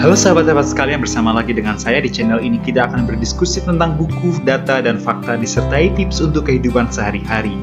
Halo sahabat-sahabat sekalian, bersama lagi dengan saya di channel ini. Kita akan berdiskusi tentang buku, data, dan fakta disertai tips untuk kehidupan sehari-hari.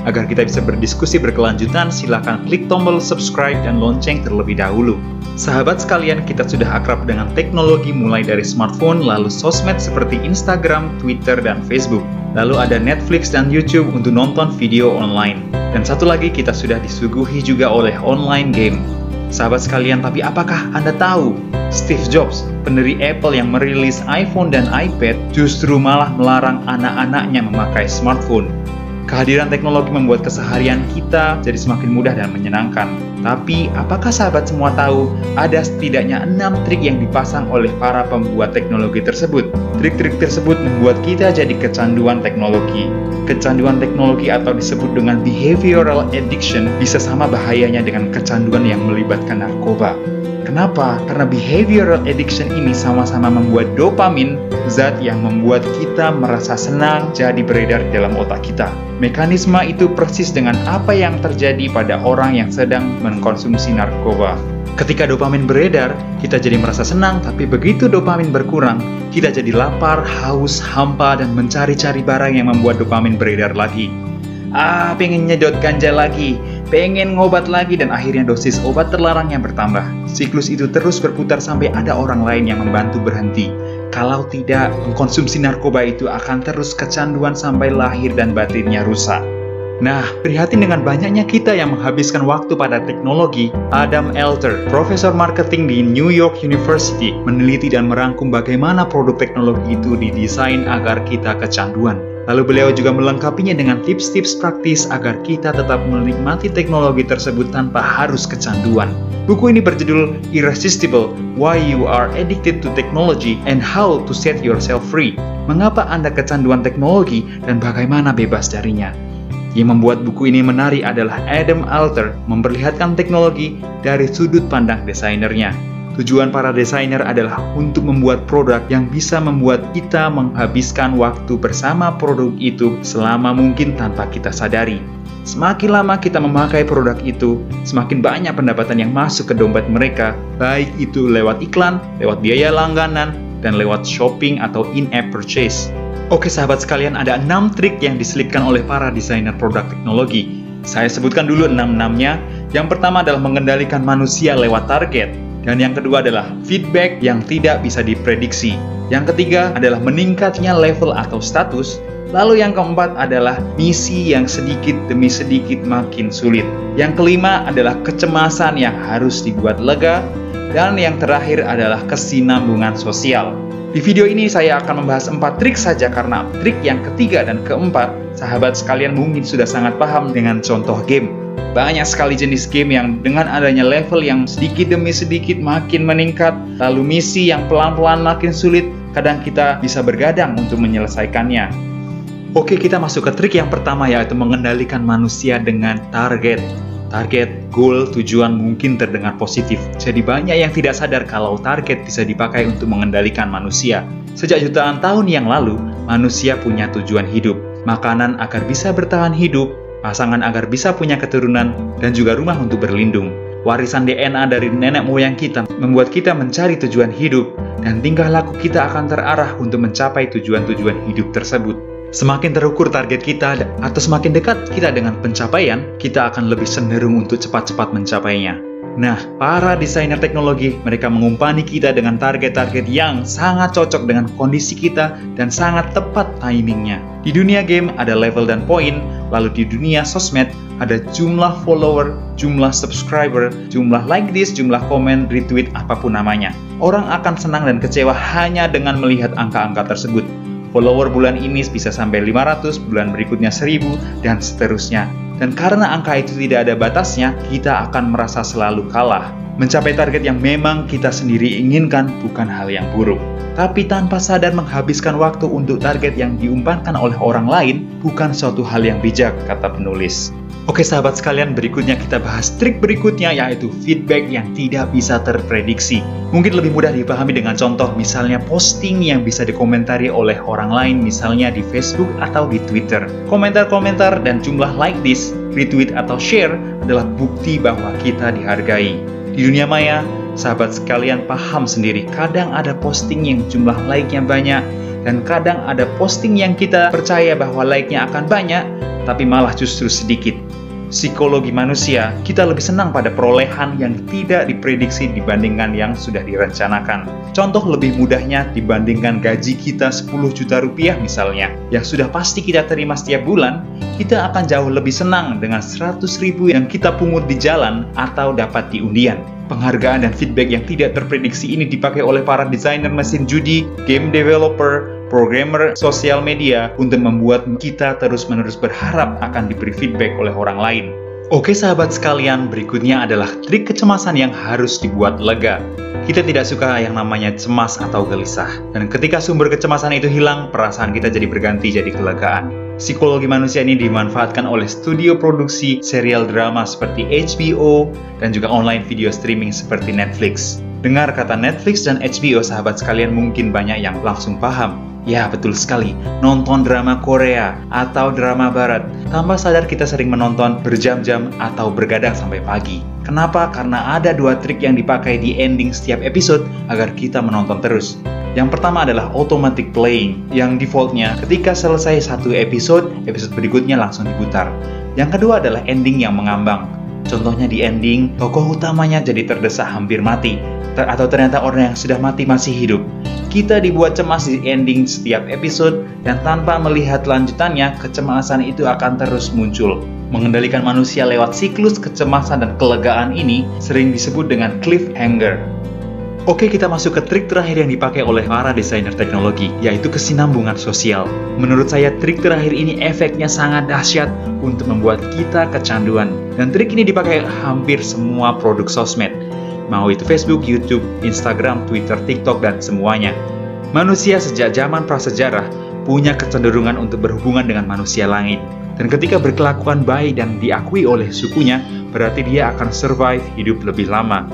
Agar kita bisa berdiskusi berkelanjutan, silakan klik tombol subscribe dan lonceng terlebih dahulu. Sahabat sekalian, kita sudah akrab dengan teknologi mulai dari smartphone, lalu sosmed seperti Instagram, Twitter, dan Facebook. Lalu ada Netflix dan YouTube untuk nonton video online. Dan satu lagi, kita sudah disuguhi juga oleh online game. Sahabat sekalian, tapi apakah Anda tahu Steve Jobs, pendiri Apple yang merilis iPhone dan iPad, justru malah melarang anak-anaknya memakai smartphone? Kehadiran teknologi membuat keseharian kita jadi semakin mudah dan menyenangkan. Tapi, apakah sahabat semua tahu ada setidaknya 6 trik yang dipasang oleh para pembuat teknologi tersebut? Trik-trik tersebut membuat kita jadi kecanduan teknologi. Kecanduan teknologi atau disebut dengan behavioral addiction bisa sama bahayanya dengan kecanduan yang melibatkan narkoba. Kenapa? Karena behavioral addiction ini sama-sama membuat dopamin, zat yang membuat kita merasa senang, jadi beredar di dalam otak kita. Mekanisme itu persis dengan apa yang terjadi pada orang yang sedang mengkonsumsi narkoba. Ketika dopamin beredar, kita jadi merasa senang, tapi begitu dopamin berkurang, kita jadi lapar, haus, hampa, dan mencari-cari barang yang membuat dopamin beredar lagi. Pengen nyedot ganja lagi, pengen ngobat lagi, dan akhirnya dosis obat terlarang yang bertambah. Siklus itu terus berputar sampai ada orang lain yang membantu berhenti. Kalau tidak, mengkonsumsi narkoba itu akan terus kecanduan sampai lahir dan batinnya rusak. Nah, prihatin dengan banyaknya kita yang menghabiskan waktu pada teknologi. Adam Alter, profesor marketing di New York University, meneliti dan merangkum bagaimana produk teknologi itu didesain agar kita kecanduan. Lalu beliau juga melengkapinya dengan tips-tips praktis agar kita tetap menikmati teknologi tersebut tanpa harus kecanduan. Buku ini berjudul Irresistible: Why You Are Addicted to Technology and How to Set Yourself Free. Mengapa Anda kecanduan teknologi dan bagaimana bebas darinya? Yang membuat buku ini menarik adalah Adam Alter memperlihatkan teknologi dari sudut pandang desainernya. Tujuan para desainer adalah untuk membuat produk yang bisa membuat kita menghabiskan waktu bersama produk itu selama mungkin tanpa kita sadari. Semakin lama kita memakai produk itu, semakin banyak pendapatan yang masuk ke dompet mereka, baik itu lewat iklan, lewat biaya langganan, dan lewat shopping atau in-app purchase. Oke sahabat sekalian, ada 6 trik yang diselipkan oleh para desainer produk teknologi. Saya sebutkan dulu 6-6-nya. Yang pertama adalah mengendalikan manusia lewat target. Dan yang kedua adalah feedback yang tidak bisa diprediksi. Yang ketiga adalah meningkatnya level atau status. Lalu yang keempat adalah misi yang sedikit demi sedikit makin sulit. Yang kelima adalah kecemasan yang harus dibuat lega. Dan yang terakhir adalah kesinambungan sosial. Di video ini saya akan membahas 4 trik saja karena trik yang ketiga dan keempat, sahabat sekalian mungkin sudah sangat paham dengan contoh game. Banyak sekali jenis game yang dengan adanya level yang sedikit demi sedikit makin meningkat, lalu misi yang pelan-pelan makin sulit, kadang kita bisa bergadang untuk menyelesaikannya. Oke, kita masuk ke trik yang pertama, yaitu mengendalikan manusia dengan target. Target, goal, tujuan mungkin terdengar positif. Jadi banyak yang tidak sadar kalau target bisa dipakai untuk mengendalikan manusia. Sejak jutaan tahun yang lalu, manusia punya tujuan hidup. Makanan agar bisa bertahan hidup, pasangan agar bisa punya keturunan, dan juga rumah untuk berlindung. Warisan DNA dari nenek moyang kita membuat kita mencari tujuan hidup, dan tingkah laku kita akan terarah untuk mencapai tujuan-tujuan hidup tersebut. Semakin terukur target kita atau semakin dekat kita dengan pencapaian, kita akan lebih cenderung untuk cepat-cepat mencapainya. Nah, para desainer teknologi, mereka mengumpani kita dengan target-target yang sangat cocok dengan kondisi kita dan sangat tepat timingnya. Di dunia game ada level dan poin, lalu di dunia sosmed ada jumlah follower, jumlah subscriber, jumlah like this, jumlah komen, retweet, apapun namanya. Orang akan senang dan kecewa hanya dengan melihat angka-angka tersebut. Follower bulan ini bisa sampai 500, bulan berikutnya 1000, dan seterusnya. Dan karena angka itu tidak ada batasnya, kita akan merasa selalu kalah. Mencapai target yang memang kita sendiri inginkan bukan hal yang buruk. Tapi tanpa sadar menghabiskan waktu untuk target yang diumpankan oleh orang lain bukan suatu hal yang bijak, kata penulis. Oke sahabat sekalian, berikutnya kita bahas trik berikutnya, yaitu feedback yang tidak bisa terprediksi. Mungkin lebih mudah dipahami dengan contoh, misalnya posting yang bisa dikomentari oleh orang lain, misalnya di Facebook atau di Twitter. Komentar-komentar dan jumlah like this, retweet atau share adalah bukti bahwa kita dihargai. Di dunia maya, Sahabat sekalian paham sendiri, kadang ada posting yang jumlah like-nya banyak, dan kadang ada posting yang kita percaya bahwa like-nya akan banyak, tapi malah justru sedikit. Psikologi manusia, kita lebih senang pada perolehan yang tidak diprediksi dibandingkan yang sudah direncanakan. Contoh lebih mudahnya dibandingkan gaji kita 10 juta rupiah misalnya, yang sudah pasti kita terima setiap bulan, kita akan jauh lebih senang dengan 100 ribu yang kita pungut di jalan atau dapat di undian. Penghargaan dan feedback yang tidak terprediksi ini dipakai oleh para desainer mesin judi, game developer, programmer sosial media untuk membuat kita terus-menerus berharap akan diberi feedback oleh orang lain. Oke sahabat sekalian, berikutnya adalah trik kecemasan yang harus dibuat lega. Kita tidak suka yang namanya cemas atau gelisah. Dan ketika sumber kecemasan itu hilang, perasaan kita jadi berganti jadi kelegaan. Psikologi manusia ini dimanfaatkan oleh studio produksi serial drama seperti HBO dan juga online video streaming seperti Netflix. Dengar kata Netflix dan HBO, sahabat sekalian mungkin banyak yang langsung paham. Ya, betul sekali. Nonton drama Korea atau drama Barat. Tanpa sadar kita sering menonton berjam-jam atau bergadang sampai pagi. Kenapa? Karena ada 2 trik yang dipakai di ending setiap episode agar kita menonton terus. Yang pertama adalah automatic playing, yang defaultnya ketika selesai satu episode berikutnya langsung diputar. Yang kedua adalah ending yang mengambang. Contohnya di ending, tokoh utamanya jadi terdesak hampir mati, atau ternyata orang yang sudah mati masih hidup. Kita dibuat cemas di ending setiap episode, dan tanpa melihat lanjutannya, kecemasan itu akan terus muncul. Mengendalikan manusia lewat siklus kecemasan dan kelegaan ini sering disebut dengan cliffhanger. Oke, kita masuk ke trik terakhir yang dipakai oleh para desainer teknologi, yaitu kesinambungan sosial. Menurut saya, trik terakhir ini efeknya sangat dahsyat untuk membuat kita kecanduan. Dan trik ini dipakai hampir semua produk sosmed, mau itu Facebook, YouTube, Instagram, Twitter, TikTok, dan semuanya. Manusia sejak zaman prasejarah punya kecenderungan untuk berhubungan dengan manusia langit. Dan ketika berkelakuan baik dan diakui oleh sukunya, berarti dia akan survive hidup lebih lama.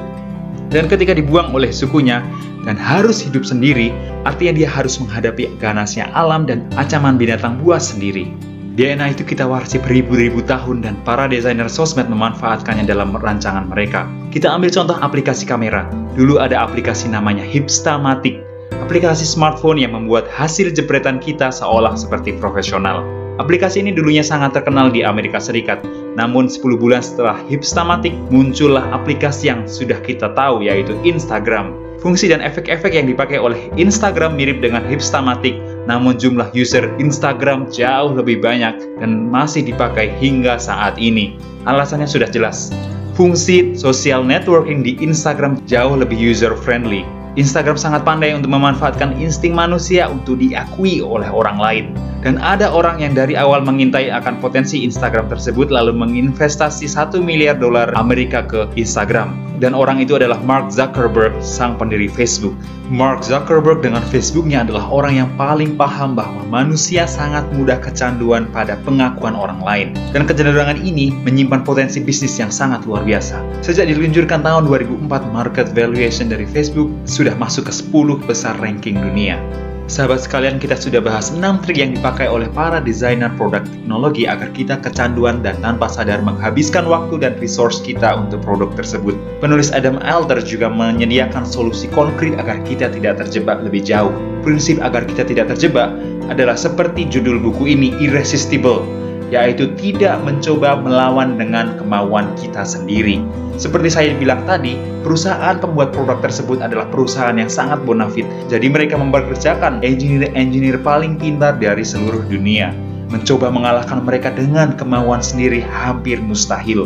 Dan ketika dibuang oleh sukunya dan harus hidup sendiri, artinya dia harus menghadapi ganasnya alam dan ancaman binatang buas sendiri. DNA itu kita warisi beribu-ribu tahun dan para desainer sosmed memanfaatkannya dalam rancangan mereka. Kita ambil contoh aplikasi kamera. Dulu ada aplikasi namanya Hipstamatic, aplikasi smartphone yang membuat hasil jepretan kita seolah seperti profesional. Aplikasi ini dulunya sangat terkenal di Amerika Serikat, namun 10 bulan setelah Hipstamatic, muncullah aplikasi yang sudah kita tahu, yaitu Instagram. Fungsi dan efek-efek yang dipakai oleh Instagram mirip dengan Hipstamatic, namun jumlah user Instagram jauh lebih banyak dan masih dipakai hingga saat ini. Alasannya sudah jelas. Fungsi social networking di Instagram jauh lebih user-friendly. Instagram sangat pandai untuk memanfaatkan insting manusia untuk diakui oleh orang lain. Dan ada orang yang dari awal mengintai akan potensi Instagram tersebut lalu menginvestasi $1 miliar Amerika ke Instagram. Dan orang itu adalah Mark Zuckerberg, sang pendiri Facebook. Mark Zuckerberg dengan Facebooknya adalah orang yang paling paham bahwa manusia sangat mudah kecanduan pada pengakuan orang lain. Dan kecenderungan ini menyimpan potensi bisnis yang sangat luar biasa. Sejak diluncurkan tahun 2004, market valuation dari Facebook sudah masuk ke 10 besar ranking dunia. Sahabat sekalian, kita sudah bahas 6 trik yang dipakai oleh para desainer produk teknologi agar kita kecanduan dan tanpa sadar menghabiskan waktu dan resource kita untuk produk tersebut. Penulis Adam Alter juga menyediakan solusi konkret agar kita tidak terjebak lebih jauh. Prinsip agar kita tidak terjebak adalah seperti judul buku ini, Irresistible, yaitu tidak mencoba melawan dengan kemauan kita sendiri. Seperti saya bilang tadi, perusahaan pembuat produk tersebut adalah perusahaan yang sangat bonafit. Jadi mereka mempekerjakan engineer-engineer paling pintar dari seluruh dunia. Mencoba mengalahkan mereka dengan kemauan sendiri hampir mustahil.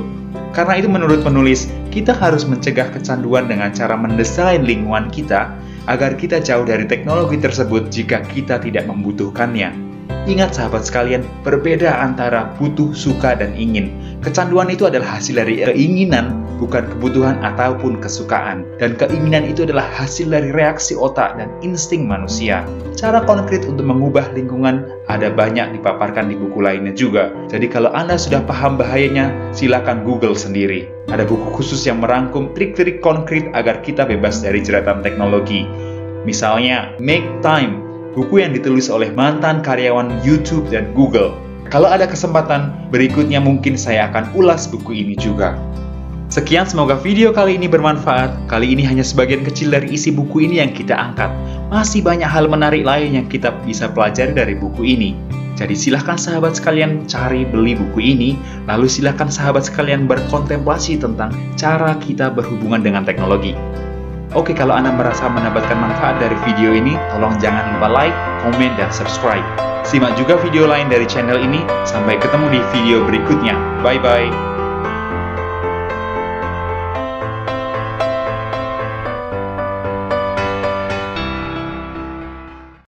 Karena itu menurut penulis, kita harus mencegah kecanduan dengan cara mendesain lingkungan kita agar kita jauh dari teknologi tersebut jika kita tidak membutuhkannya. Ingat sahabat sekalian, berbeda antara butuh, suka, dan ingin. Kecanduan itu adalah hasil dari keinginan, bukan kebutuhan ataupun kesukaan. Dan keinginan itu adalah hasil dari reaksi otak dan insting manusia. Cara konkret untuk mengubah lingkungan ada banyak dipaparkan di buku lainnya juga. Jadi kalau Anda sudah paham bahayanya, silakan Google sendiri. Ada buku khusus yang merangkum trik-trik konkret agar kita bebas dari jeratan teknologi. Misalnya, Make Time, buku yang ditulis oleh mantan karyawan YouTube dan Google. Kalau ada kesempatan, berikutnya mungkin saya akan ulas buku ini juga. Sekian, semoga video kali ini bermanfaat. Kali ini hanya sebagian kecil dari isi buku ini yang kita angkat. Masih banyak hal menarik lain yang kita bisa pelajari dari buku ini. Jadi silahkan sahabat sekalian cari beli buku ini, lalu silahkan sahabat sekalian berkontemplasi tentang cara kita berhubungan dengan teknologi. Oke, kalau Anda merasa mendapatkan manfaat dari video ini, tolong jangan lupa like, komen, dan subscribe. Simak juga video lain dari channel ini. Sampai ketemu di video berikutnya. Bye-bye.